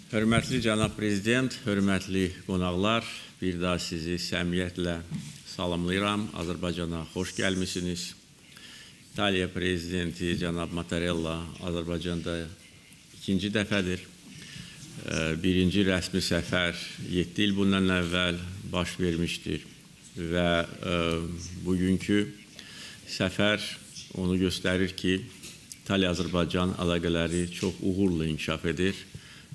Hörmətli cənab prezident, hörmətli qonaqlar, bir daha sizi səmimiyyətlə salamlayıram. Azərbaycana xoş gəlmisiniz. İtaliya prezidenti cənab Mattarella Azərbaycanda ikinci dəfədir. Birinci rəsmi səfər 7 il bundan əvvəl baş vermişdir və bugünkü səfər onu göstərir ki, İtaliya-Azərbaycan əlaqələri çox uğurlu inkişaf edir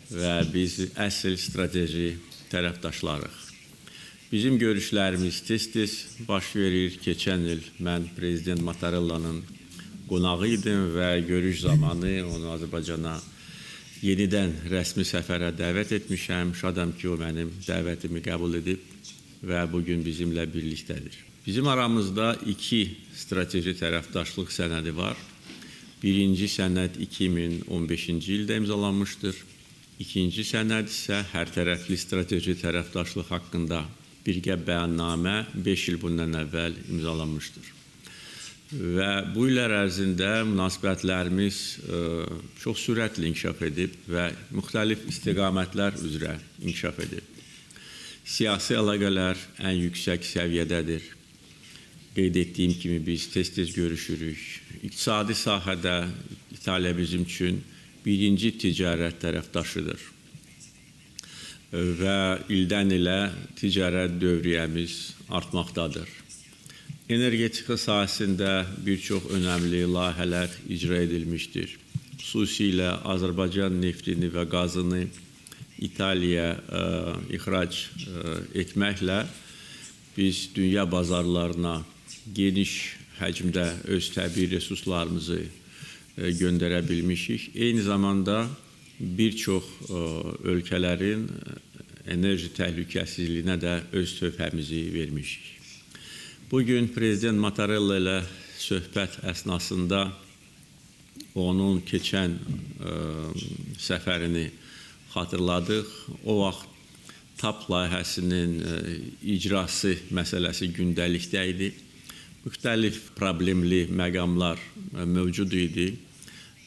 və biz əsl strateji tərəfdaşlarıq. Bizim görüşlərimiz tez-tez baş verir. Keçən il mən prezident Mattarella'nın qonağı idim və görüş zamanı onu Azərbaycana yenidən rəsmi səfərə dəvət etmişəm. Şadam ki, o mənim dəvətimi qəbul edib və bugün bizimlə birlikdədir. Bizim aramızda iki strateji tərəfdaşlıq sənədi var. Birinci sənəd 2015-ci ildə imzalanmışdır. İkinci sənəd isə hərtərəfli strateji tərəfdaşlıq haqqında birgə bəyannamə 5 il bundan əvvəl imzalanmışdır. Və bu illər ərzində münasibətlərimiz çox sürətli inkişaf edib və müxtəlif istiqamətlər üzrə inkişaf edib. Siyasi əlaqələr ən yüksək səviyyədədir. Qeyd etdiyim kimi biz tez-tez görüşürük. İqtisadi sahədə İtaliya bizim üçün birinci ticarət tərəfdaşıdır və ildən ilə ticarət dövriyyəmiz artmaqdadır. Energetika sahəsində bir çox önəmli layihələr icra edilmişdir. Xüsusilə Azərbaycan neftini və qazını İtaliyaya ixrac etməklə biz dünya bazarlarına geniş həcmdə öz təbii resurslarımızı göndərə bilmişik. Eyni zamanda bir çox ölkələrin enerji təhlükəsizliyinə də öz töhfəmizi vermişik. Bugün prezident Mattarella ilə söhbət əsnasında onun keçən səfərini xatırladıq. O vaxt TAP layihəsinin icrası məsələsi gündəlikdə idi. Müxtəlif problemli məqamlar mövcud idi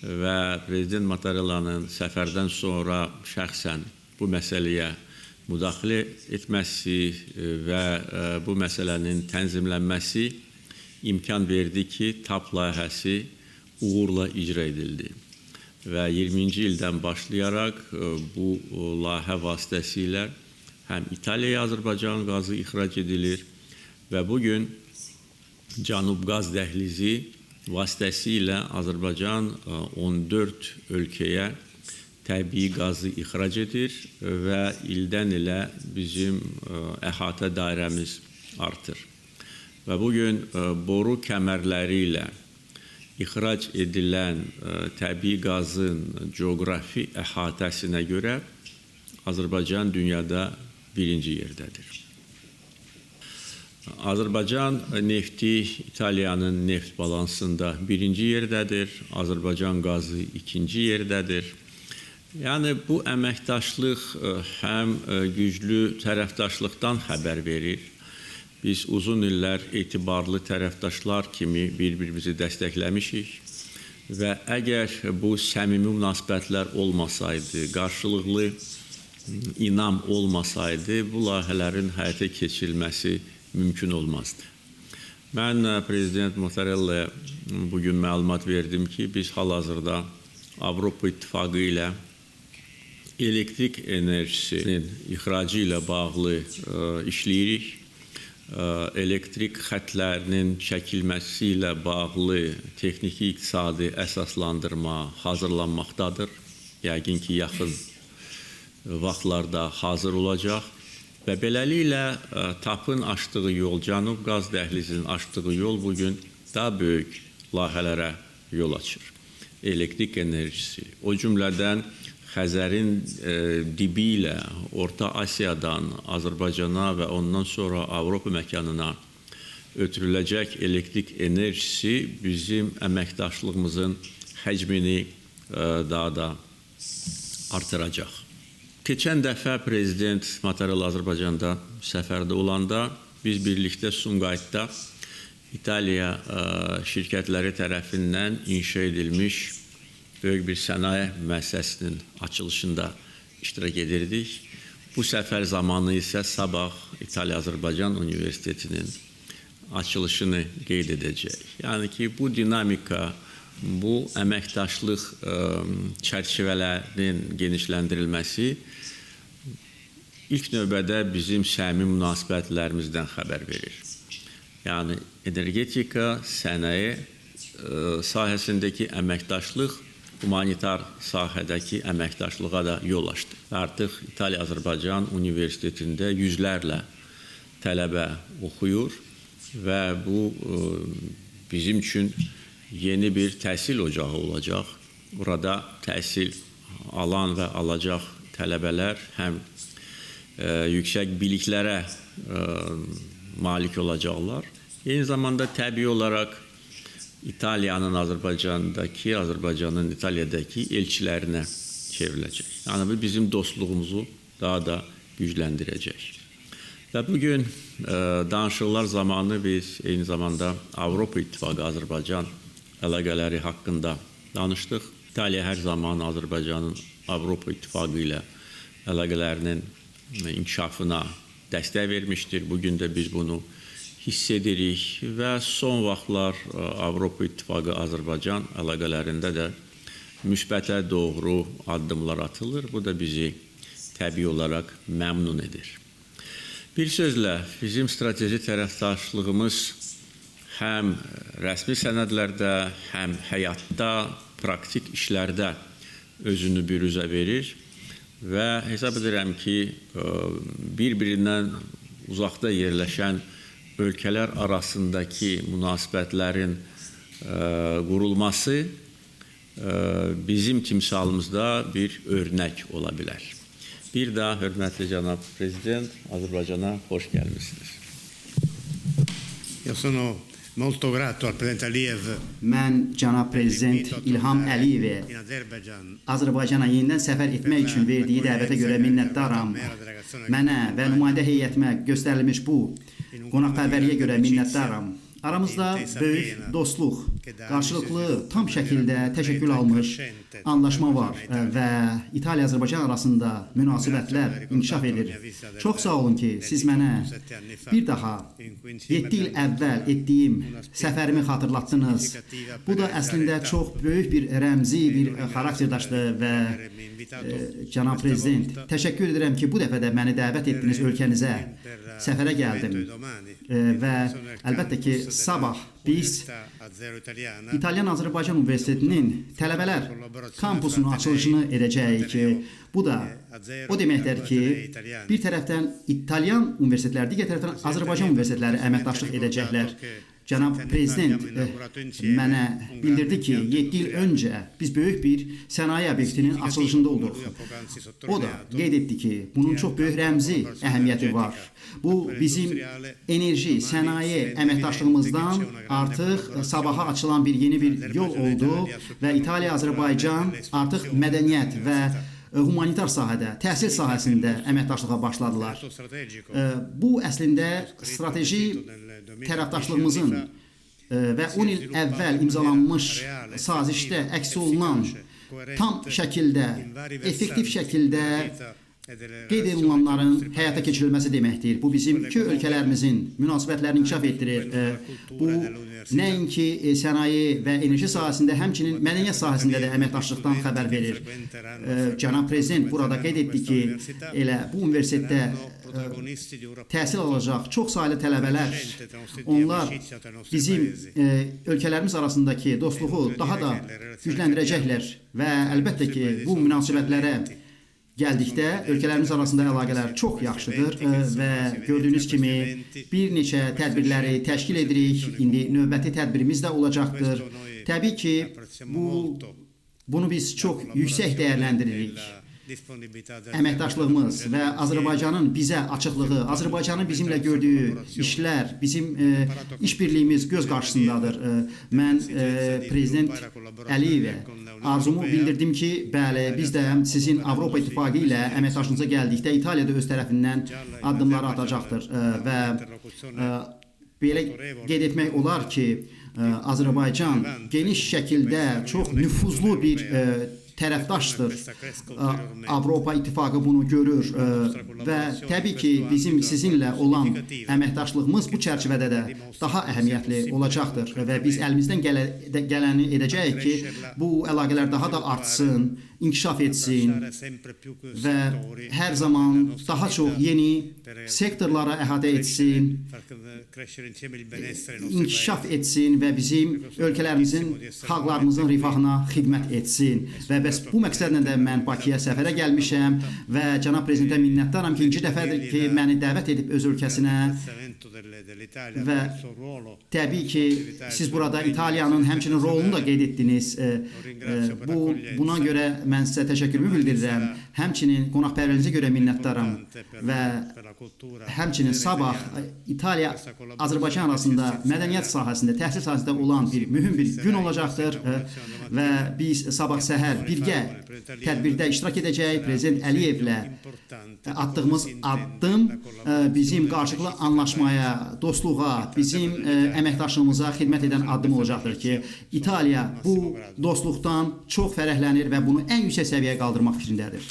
və prezident Mattarella'nın səfərdən sonra şəxsən bu məsələyə müdaxilə etməsi və bu məsələnin tənzimlənməsi imkan verdi ki, TAP layihəsi uğurla icra edildi. Və 20-ci ildən başlayaraq bu layihə vasitəsilə həm İtaliyaya Azərbaycan qazı ixrac edilir və bugün Cənub qaz dəhlizi vasitəsilə Azərbaycan 14 ölkəyə təbii qazı ixrac edir və ildən ilə bizim əhatə dairəmiz artır. Və bugün boru kəmərləri ilə ixrac edilən təbii qazın coğrafi əhatəsinə görə Azərbaycan dünyada birinci yerdədir. Azərbaycan nefti İtaliyanın neft balansında birinci yerdədir, Azərbaycan qazı ikinci yerdədir. Yəni bu əməkdaşlıq həm güclü tərəfdaşlıqdan xəbər verir. Biz uzun illər etibarlı tərəfdaşlar kimi bir-birimizi dəstəkləmişik və əgər bu səmimi münasibətlər olmasaydı, qarşılıqlı inam olmasaydı, bu layihələrin həyata keçirilməsi mümkün olmazdı. Mən prezident Mattarella'ya bugün məlumat verdim ki, biz hal-hazırda Avropa İttifaqı ilə elektrik enerjisinin ixracı ilə bağlı işləyirik. Elektrik xətlərinin çəkilməsi ilə bağlı texniki iqtisadi əsaslandırma hazırlanmaqdadır. Yəqin ki, yaxın vaxtlarda hazır olacaq. Və beləliklə TAP-ın açdığı yol, Cənub qaz dəhlizinin açdığı yol bugün daha böyük layihələrə yol açır. Elektrik enerjisi, o cümlədən Xəzərin dibi ilə Orta Asiyadan Azərbaycana və ondan sonra Avropa məkanına ötürüləcək elektrik enerjisi bizim əməkdaşlığımızın həcmini daha da artıracaq. Keçən dəfə prezident Mattarella Azərbaycanda səfərdə olanda biz birlikdə Sumqayıtda İtaliya şirkətləri tərəfindən inşa edilmiş böyük bir sənaye müəssisəsinin açılışında iştirak edirdik. Bu səfər zamanı isə sabah İtalya-Azərbaycan Universitetinin açılışını qeyd edəcək. Yəni ki, bu dinamika, bu əməkdaşlıq çərçivələrinin genişləndirilməsi ilk növbədə bizim səmimi münasibətlərimizdən xəbər verir. Yəni, energetika, sənaye sahəsindəki əməkdaşlıq humanitar sahədəki əməkdaşlığa da yol açdı. Artıq İtalya-Azərbaycan Universitetində yüzlərlə tələbə oxuyur və bu bizim üçün yeni bir təhsil ocağı olacaq. Burada təhsil alan və alacaq tələbələr həm yüksək biliklərə malik olacaqlar. Eyni zamanda təbii olaraq İtaliyanın Azərbaycandakı, Azərbaycanın İtalyadakı elçilərinə çevriləcək. Yəni bu bizim dostluğumuzu daha da gücləndirəcək. Və bugün danışıqlar zamanı biz eyni zamanda Avropa İttifaqı Azərbaycan əlaqələri haqqında danışdıq. İtaliya hər zaman Azərbaycanın Avropa İttifaqı ilə əlaqələrinin inkişafına dəstək vermişdir. Bugün də biz bunu hiss edirik və son vaxtlar Avropa İttifaqı Azərbaycan əlaqələrində də müsbətə doğru addımlar atılır. Bu da bizi təbii olaraq məmnun edir. Bir sözlə, bizim strateji tərəfdaşlığımız həm rəsmi sənədlərdə, həm həyatda, praktik işlərdə özünü büruzə verir və hesab edirəm ki, bir-birindən uzaqda yerləşən ölkələr arasındakı münasibətlərin qurulması bizim timsalımızda bir örnək ola bilər. Bir daha, hörmətli cənab Prezident, Azərbaycana xoş gəlmişsiniz. Mən cənab Prezident İlham Əliyevə Azərbaycana yenidən səfər etmək üçün verdiyi dəvətə görə minnətdaram. Mənə və nümayəndə heyətimə göstərilmiş bu qonaqpərvərliyə görə minnətdaram. Aramızda böyük dostluq, qarşılıqlı tam şəkildə təşəkkül almış anlaşma var və İtaliya-Azərbaycan arasında münasibətlər inkişaf edir. Çox sağ olun ki, siz mənə bir daha 7 il əvvəl etdiyim səfərimi xatırlatdınız. Bu da əslində çox böyük bir rəmzi bir xarakter daşıdı və cənab Prezident, təşəkkür edirəm ki, bu dəfə də məni dəvət etdiniz ölkənizə, səfərə gəldim və əlbəttə ki, sabah biz İtalyan-Azərbaycan Universitetinin tələbələr kampusunun açılışını edəcəyik. Bu da o deməkdir ki, bir tərəfdən İtalyan universitetləri, digər tərəfdən Azərbaycan universitetləri əməkdaşlıq edəcəklər. Cənab Prezident mənə bildirdi ki, 7 il öncə biz böyük bir sənaye obyektinin açılışında olduq. O da qeyd etdi ki, bunun çox böyük rəmzi əhəmiyyəti var. Bu bizim enerji, sənaye əməkdaşlığımızdan artıq sabaha açılan bir yeni bir yol oldu və İtaliya-Azərbaycan artıq mədəniyyət və humanitar sahədə, təhsil sahəsində əməkdaşlığa başladılar. Bu əslində strateji tərəfdaşlığımızın və 10 il əvvəl imzalanmış sazişdə əks olunan tam şəkildə, effektiv şəkildə qeyd edilənlərin həyata keçirilməsi deməkdir. Bu bizim iki ölkələrimizin münasibətlərini inkişaf etdirir. Bu nəinki sənaye və enerji sahəsində, həmçinin mədəniyyət sahəsində də əməkdaşlıqdan xəbər verir. Cənab Prezident burada qeyd etdi ki, elə bu universitetdə təhsil alacaq çox saylı tələbələr, onlar bizim ölkələrimiz arasındakı dostluğu daha da gücləndirəcəklər və əlbəttə ki, bu münasibətlərə gəldikdə ölkələrimiz arasında əlaqələr çox yaxşıdır və gördüyünüz kimi bir neçə tədbirləri təşkil edirik. İndi növbəti tədbirimiz də olacaqdır. Təbii ki, bunu biz çox yüksək dəyərləndiririk. Əməkdaşlığımız və Azərbaycanın bizə açıqlığı, Azərbaycanın bizimlə gördüyü işlər, bizim işbirliyimiz göz qarşısındadır. Mən Prezident Əliyevə arzumu bildirdim ki, bəli, biz də sizin Avropa İttifaqı ilə əməkdaşlığınıza gəldikdə İtaliyada öz tərəfindən addımları atacaqdır və belə qeyd etmək olar ki, Azərbaycan geniş şəkildə çox nüfuzlu bir tərəfdaşdır. Avropa İttifaqı bunu görür və təbii ki, bizim sizinlə olan əməkdaşlığımız bu çərçivədə də daha əhəmiyyətli olacaqdır və biz əlimizdən gələni edəcəyik ki, bu əlaqələr daha da artsın, inkişaf etsin və hər zaman daha çox yeni sektorlara əhatə etsin, inkişaf etsin və bizim ölkələrimizin, xalqlarımızın rifahına xidmət etsin. Və bəs bu məqsədlə də mən Bakıya səfərə gəlmişəm və cənab prezidentə minnətdaram ki, ikinci dəfədir ki, məni dəvət edib öz ölkəsinə və təbii ki, siz burada İtaliyanın həmçinin rolunu da qeyd etdiniz. Buna görə mən sizə təşəkkürümü bildirirəm. Həmçinin qonaqpərvərinizə görə minnətdaram və həmçinin sabah İtaliya, Azərbaycan arasında mədəniyyət sahəsində, təhsil sahəsində olan mühüm bir gün olacaqdır və biz sabah səhər birgə tədbirdə iştirak edəcəyik. Prezident Əliyevlə atdığımız addım bizim qarşılıqlı anlaşmaya, dostluğa, bizim əməkdaşlığımıza xidmət edən addım olacaqdır ki, İtaliya bu dostluqdan çox fərəhlənir və bunu ən yüksək səviyyəyə qaldırmaq fikrindədir.